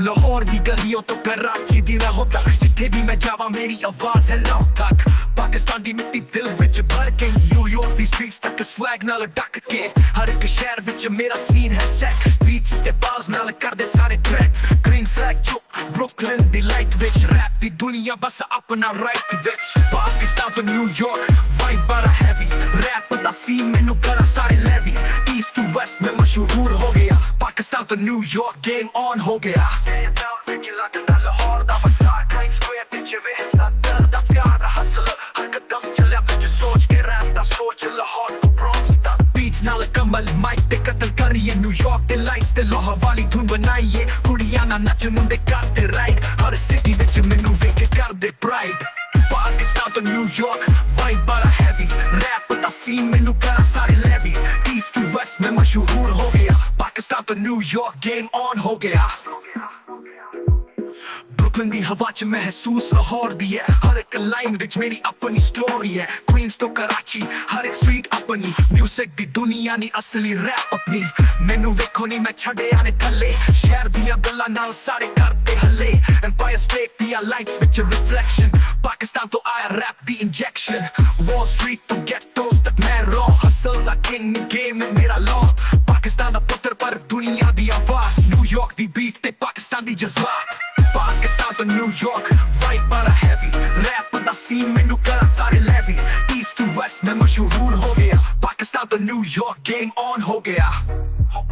लाहौर की गलियों तो कराची दी राहों तक जिथे भी मैं जावा मेरी आवाज है लाहौर तक पाकिस्तान दी मिट्टी दिल विच भर के न्यूयॉर्क दी स्ट्रीट्स तक स्वैग नाल ढक के हर एक शहर विच मेरा सीन है सेट बीट्स ते बाज नाल कर दे सारे ट्रैक ग्रीन फ्लैग जो ब्रुकलिन दी लाइट विच रैप दी दुनिया बस अपना राइट विच पाकिस्तान तो न्यूयॉर्क वाइब बड़ा हैवी रैप दा सीन मैनू करा सारे लेवी ईस्ट टू वेस्ट में मशहूर हो गया पाकिस्तान तो न्यूयॉर्क गेम ऑन हो गया माइक ते कतल करिए न्यूयॉर्क ते लाइट्स ते लाहौर वाली धुन बनाइए कुड़ियां ना नचन मुंडे करते राइट हर सिटी विच मैनू वेख कर दे प्राइड पाकिस्तान तो न्यूयॉर्क वाइब बड़ा हैवी रैप दा सीन मैनू करा सारे लेवी ईस्ट टू वेस्ट में मशहूर हो गया पाकिस्तान तो न्यूयॉर्क गेम ऑन हो गया ब्रुकलिन दी हवा च महसूस लाहौर दी है हर एक लाइन विच मेरी अपनी स्टोरी है क्वींस तो कराची हर एक स्ट्रीट अपनी म्यूजिक दी दुनिया नी असली रैप अपनी मैनू वेखो नी मैं छड़े आने थल्ले शहर दियां गल्लां नाल सारे करते हल्ले एम्पायर स्टेट दियां लाइट्स विच रिफ्लेक्शन पाकिस्तान तो आया रैप दी इंजेक्शन वॉल स्ट्रीट तो गेटोस तक मैं रॉ हसल दा किंग गेम में मेरा लॉ पाकिस्तान दा पुत्र पर दुनिया दी आवाज न्यूयॉर्क दी बीट ते पाकिस्तान दी जज्बात पाकिस्तान तो न्यूयॉर्क वाइब बड़ा हैवी रैप दा सीन मैनू करा सारे लेवी ईस्ट टू वेस्ट में मशहूर हो गया पाकिस्तान तो न्यूयॉर्क गेम ऑन हो गया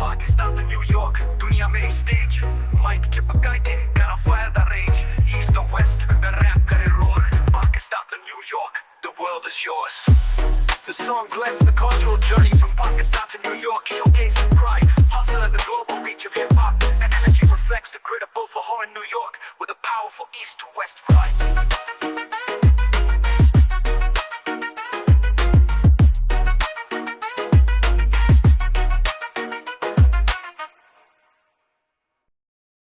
पाकिस्तान तो न्यूयॉर्क दुनिया मेरी स्टेज माइक चिपकाई दे करा फायर दा रेंज ईस्ट टू वेस्ट में रैप करे रोर पाकिस्तान तो New York the world is yours the song blends the cultural journey from Pakistan to New York showcasing pride hustle and the global reach of hip-hop and energy reflects the grit of both Lahore and New York with a powerful east to west vibe